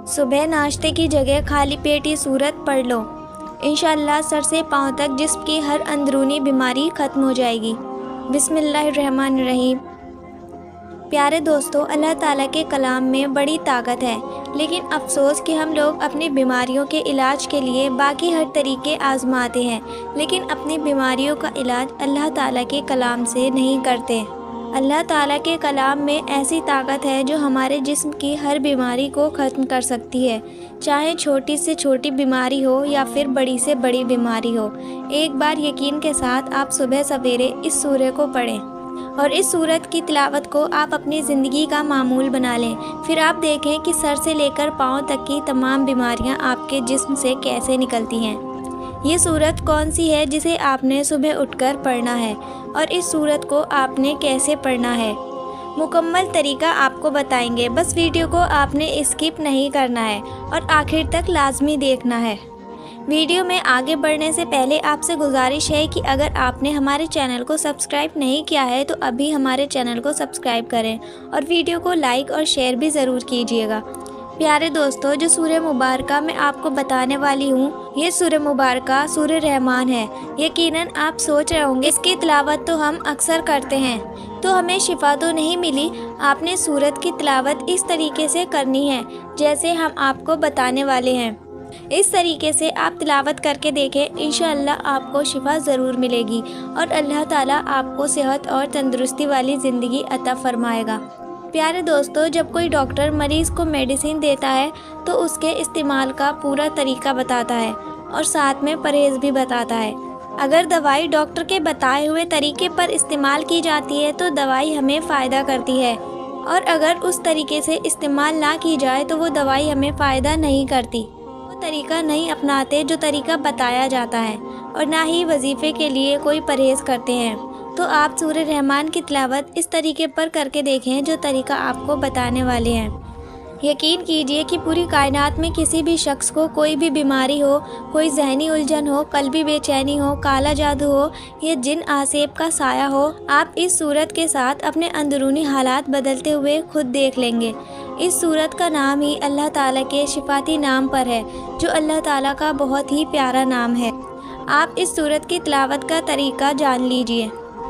صبح ناشتے کی جگہ خالی پیٹ یہ سورت پڑھ لو، انشاءاللہ سر سے پاؤں تک جسم کی ہر اندرونی بیماری ختم ہو جائے گی۔ بسم اللہ الرحمن الرحیم۔ پیارے دوستو، اللہ تعالیٰ کے کلام میں بڑی طاقت ہے، لیکن افسوس کہ ہم لوگ اپنی بیماریوں کے علاج کے لیے باقی ہر طریقے آزماتے ہیں، لیکن اپنی بیماریوں کا علاج اللہ تعالیٰ کے کلام سے نہیں کرتے۔ اللہ تعالیٰ کے کلام میں ایسی طاقت ہے جو ہمارے جسم کی ہر بیماری کو ختم کر سکتی ہے، چاہے چھوٹی سے چھوٹی بیماری ہو یا پھر بڑی سے بڑی بیماری ہو۔ ایک بار یقین کے ساتھ آپ صبح سویرے اس سورہ کو پڑھیں اور اس سورت کی تلاوت کو آپ اپنی زندگی کا معمول بنا لیں، پھر آپ دیکھیں کہ سر سے لے کر پاؤں تک کی تمام بیماریاں آپ کے جسم سے کیسے نکلتی ہیں۔ یہ سورت کون سی ہے جسے آپ نے صبح اٹھ کر پڑھنا ہے، اور اس سورت کو آپ نے کیسے پڑھنا ہے، مکمل طریقہ آپ کو بتائیں گے۔ بس ویڈیو کو آپ نے اسکپ نہیں کرنا ہے اور آخر تک لازمی دیکھنا ہے۔ ویڈیو میں آگے بڑھنے سے پہلے آپ سے گزارش ہے کہ اگر آپ نے ہمارے چینل کو سبسکرائب نہیں کیا ہے تو ابھی ہمارے چینل کو سبسکرائب کریں اور ویڈیو کو لائک اور شیئر بھی ضرور کیجیے گا۔ پیارے دوستو، جو سورہ مبارکہ میں آپ کو بتانے والی ہوں، یہ سورہ مبارکہ سورہ رحمان ہے۔ یقیناً آپ سوچ رہے ہوں گے اس کی تلاوت تو ہم اکثر کرتے ہیں تو ہمیں شفا تو نہیں ملی۔ آپ نے سورت کی تلاوت اس طریقے سے کرنی ہے جیسے ہم آپ کو بتانے والے ہیں۔ اس طریقے سے آپ تلاوت کر کے دیکھیں، انشاءاللہ آپ کو شفا ضرور ملے گی اور اللہ تعالیٰ آپ کو صحت اور تندرستی والی زندگی عطا فرمائے گا۔ پیارے دوستو، جب کوئی ڈاکٹر مریض کو میڈیسن دیتا ہے تو اس کے استعمال کا پورا طریقہ بتاتا ہے اور ساتھ میں پرہیز بھی بتاتا ہے۔ اگر دوائی ڈاکٹر کے بتائے ہوئے طریقے پر استعمال کی جاتی ہے تو دوائی ہمیں فائدہ کرتی ہے، اور اگر اس طریقے سے استعمال نہ کی جائے تو وہ دوائی ہمیں فائدہ نہیں کرتی۔ وہ طریقہ نہیں اپناتے جو طریقہ بتایا جاتا ہے، اور نہ ہی وظیفے کے لیے کوئی پرہیز کرتے ہیں۔ تو آپ سورہ رحمان کی تلاوت اس طریقے پر کر کے دیکھیں جو طریقہ آپ کو بتانے والے ہیں۔ یقین کیجئے کہ پوری کائنات میں کسی بھی شخص کو کوئی بھی بیماری ہو، کوئی ذہنی الجھن ہو، قلبی بے چینی ہو، کالا جادو ہو یا جن آسیب کا سایہ ہو، آپ اس سورت کے ساتھ اپنے اندرونی حالات بدلتے ہوئے خود دیکھ لیں گے۔ اس سورت کا نام ہی اللہ تعالیٰ کے شفاتی نام پر ہے، جو اللہ تعالیٰ کا بہت ہی پیارا نام ہے۔ آپ اس سورت کی تلاوت کا طریقہ جان لیجئے۔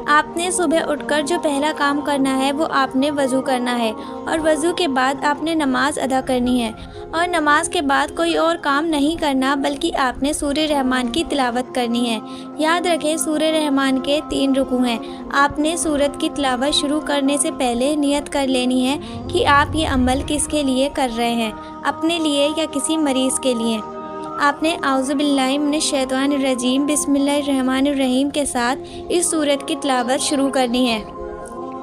آپ نے صبح اٹھ کر جو پہلا کام کرنا ہے وہ آپ نے وضو کرنا ہے، اور وضو کے بعد آپ نے نماز ادا کرنی ہے، اور نماز کے بعد کوئی اور کام نہیں کرنا بلکہ آپ نے سورہ رحمان کی تلاوت کرنی ہے۔ یاد رکھیں، سورہ رحمان کے 3 رکوع ہیں۔ آپ نے سورت کی تلاوت شروع کرنے سے پہلے نیت کر لینی ہے کہ آپ یہ عمل کس کے لیے کر رہے ہیں، اپنے لیے یا کسی مریض کے لیے۔ آپ نے اعوذ باللہ من الشیطان الرجیم بسم اللہ الرحمن الرحیم کے ساتھ اس سورت کی تلاوت شروع کرنی ہے۔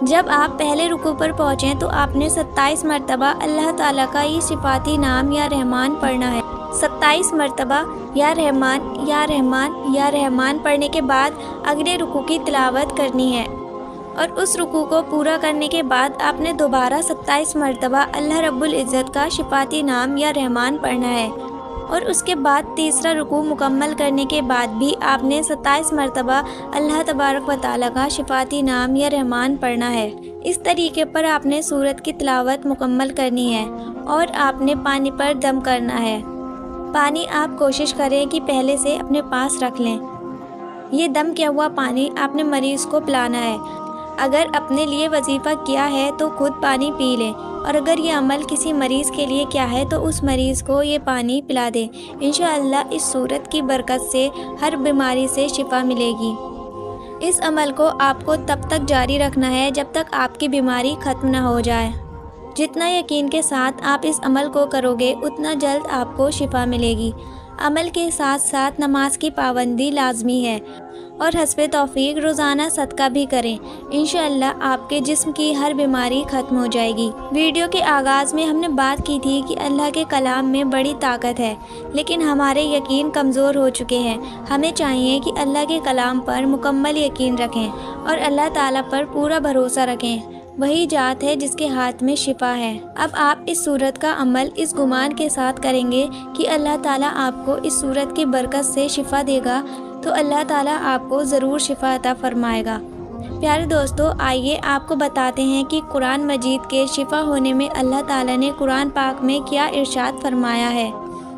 جب آپ پہلے رکوع پر پہنچیں تو آپ نے 27 مرتبہ اللہ تعالیٰ کا یہ صفاتی نام یا رحمان پڑھنا ہے۔ 27 مرتبہ یا رحمان یا رحمان یا رحمان پڑھنے کے بعد اگلے رکوع کی تلاوت کرنی ہے، اور اس رکوع کو پورا کرنے کے بعد آپ نے دوبارہ 27 مرتبہ اللہ رب العزت کا شفاتی نام یا رحمان پڑھنا ہے، اور اس کے بعد تیسرا رکوع مکمل کرنے کے بعد بھی آپ نے 27 مرتبہ اللہ تبارک و تعالیٰ کا شفاتی نام یا رحمان پڑھنا ہے۔ اس طریقے پر آپ نے سورت کی تلاوت مکمل کرنی ہے، اور آپ نے پانی پر دم کرنا ہے۔ پانی آپ کوشش کریں کہ پہلے سے اپنے پاس رکھ لیں۔ یہ دم کیا ہوا پانی آپ نے مریض کو پلانا ہے۔ اگر اپنے لیے وظیفہ کیا ہے تو خود پانی پی لیں، اور اگر یہ عمل کسی مریض کے لیے کیا ہے تو اس مریض کو یہ پانی پلا دیں۔ انشاءاللہ اس سورت کی برکت سے ہر بیماری سے شفا ملے گی۔ اس عمل کو آپ کو تب تک جاری رکھنا ہے جب تک آپ کی بیماری ختم نہ ہو جائے۔ جتنا یقین کے ساتھ آپ اس عمل کو کرو گے اتنا جلد آپ کو شفا ملے گی۔ عمل کے ساتھ ساتھ نماز کی پابندی لازمی ہے، اور حسب توفیق روزانہ صدقہ بھی کریں۔ انشاءاللہ آپ کے جسم کی ہر بیماری ختم ہو جائے گی۔ ویڈیو کے آغاز میں ہم نے بات کی تھی کہ اللہ کے کلام میں بڑی طاقت ہے، لیکن ہمارے یقین کمزور ہو چکے ہیں۔ ہمیں چاہیے کہ اللہ کے کلام پر مکمل یقین رکھیں اور اللہ تعالیٰ پر پورا بھروسہ رکھیں۔ وہی ذات ہے جس کے ہاتھ میں شفا ہے۔ اب آپ اس سورت کا عمل اس گمان کے ساتھ کریں گے کہ اللہ تعالیٰ آپ کو اس سورت کی برکت سے شفا دے گا، تو اللہ تعالیٰ آپ کو ضرور شفا عطا فرمائے گا۔ پیارے دوستو، آئیے آپ کو بتاتے ہیں کہ قرآن مجید کے شفا ہونے میں اللہ تعالیٰ نے قرآن پاک میں کیا ارشاد فرمایا ہے۔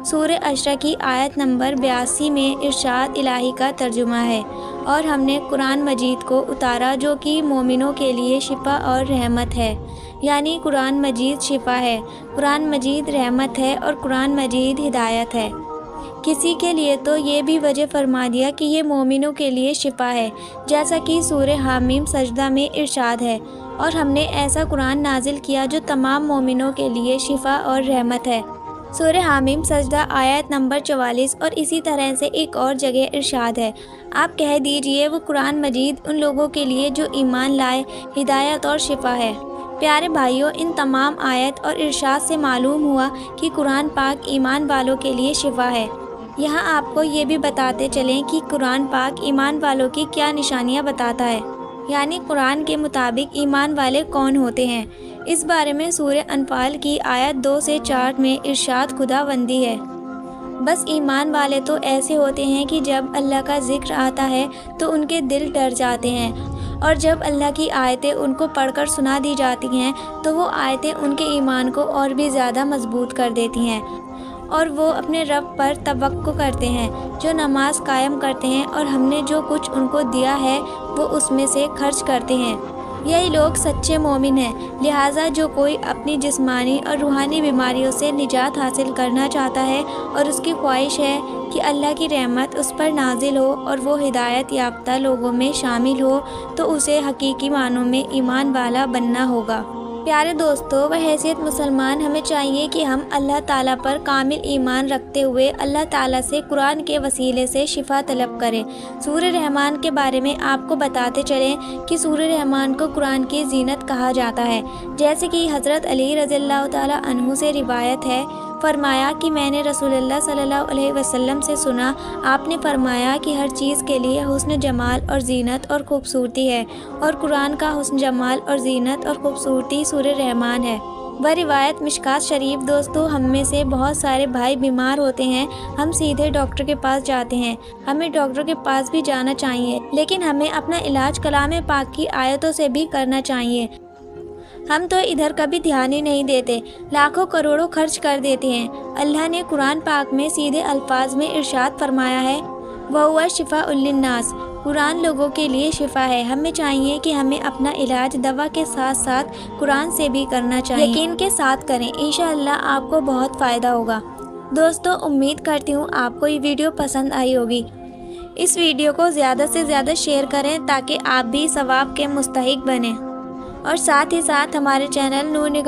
سورہ اشرا کی آیت نمبر 82 میں ارشاد الہی کا ترجمہ ہے، اور ہم نے قرآن مجید کو اتارا جو کہ مومنوں کے لیے شفا اور رحمت ہے، یعنی قرآن مجید شفا ہے، قرآن مجید رحمت ہے اور قرآن مجید ہدایت ہے۔ کسی کے لیے تو یہ بھی وجہ فرما دیا کہ یہ مومنوں کے لیے شفا ہے، جیسا کہ سورہ حامیم سجدہ میں ارشاد ہے، اور ہم نے ایسا قرآن نازل کیا جو تمام مومنوں کے لیے شفا اور رحمت ہے۔ سورہ حامیم سجدہ آیت نمبر 44، اور اسی طرح سے ایک اور جگہ ارشاد ہے، آپ کہہ دیجئے وہ قرآن مجید ان لوگوں کے لیے جو ایمان لائے ہدایت اور شفا ہے۔ پیارے بھائیوں، ان تمام آیت اور ارشاد سے معلوم ہوا کہ قرآن پاک ایمان والوں کے لیے شفا ہے۔ یہاں آپ کو یہ بھی بتاتے چلیں کہ قرآن پاک ایمان والوں کی کیا نشانیاں بتاتا ہے، یعنی قرآن کے مطابق ایمان والے کون ہوتے ہیں۔ اس بارے میں سورہ انفال کی آیت 2 سے 4 میں ارشاد خداوندی ہے، بس ایمان والے تو ایسے ہوتے ہیں کہ جب اللہ کا ذکر آتا ہے تو ان کے دل ڈر جاتے ہیں، اور جب اللہ کی آیتیں ان کو پڑھ کر سنا دی جاتی ہیں تو وہ آیتیں ان کے ایمان کو اور بھی زیادہ مضبوط کر دیتی ہیں، اور وہ اپنے رب پر توقع کرتے ہیں، جو نماز قائم کرتے ہیں، اور ہم نے جو کچھ ان کو دیا ہے وہ اس میں سے خرچ کرتے ہیں۔ یہی لوگ سچے مومن ہیں۔ لہٰذا جو کوئی اپنی جسمانی اور روحانی بیماریوں سے نجات حاصل کرنا چاہتا ہے اور اس کی خواہش ہے کہ اللہ کی رحمت اس پر نازل ہو اور وہ ہدایت یافتہ لوگوں میں شامل ہو، تو اسے حقیقی معنوں میں ایمان والا بننا ہوگا۔ پیارے دوستو، بحیثیت مسلمان ہمیں چاہیے کہ ہم اللہ تعالیٰ پر کامل ایمان رکھتے ہوئے اللہ تعالیٰ سے قرآن کے وسیلے سے شفا طلب کریں۔ سورہ رحمان کے بارے میں آپ کو بتاتے چلیں کہ سورہ رحمان کو قرآن کی زینت کہا جاتا ہے، جیسے کہ حضرت علی رضی اللہ تعالیٰ عنہ سے روایت ہے، فرمایا کہ میں نے رسول اللہ صلی اللہ علیہ وسلم سے سنا، آپ نے فرمایا کہ ہر چیز کے لیے حسن جمال اور زینت اور خوبصورتی ہے، اور قرآن کا حسن جمال اور زینت اور خوبصورتی سورہ رحمان ہے۔ وہ روایت مشکات شریف۔ دوستو، ہم میں سے بہت سارے بھائی بیمار ہوتے ہیں، ہم سیدھے ڈاکٹر کے پاس جاتے ہیں۔ ہمیں ڈاکٹر کے پاس بھی جانا چاہیے، لیکن ہمیں اپنا علاج کلام پاک کی آیتوں سے بھی کرنا چاہیے۔ ہم تو ادھر کبھی دھیان ہی نہیں دیتے، لاکھوں کروڑوں خرچ کر دیتے ہیں۔ اللہ نے قرآن پاک میں سیدھے الفاظ میں ارشاد فرمایا ہے، وَهُوَ شِفَاءٌ لِلنَّاسِ، قرآن لوگوں کے لیے شفا ہے۔ ہمیں چاہیے کہ ہمیں اپنا علاج دوا کے ساتھ ساتھ قرآن سے بھی کرنا چاہیے۔ یقین کے ساتھ کریں، انشاءاللہ آپ کو بہت فائدہ ہوگا۔ دوستو، امید کرتی ہوں آپ کو یہ ویڈیو پسند آئی ہوگی۔ اس ویڈیو کو زیادہ سے زیادہ شیئر کریں تاکہ آپ بھی ثواب کے مستحق بنیں، اور ساتھ ہی ساتھ ہمارے چینل نور نگاہ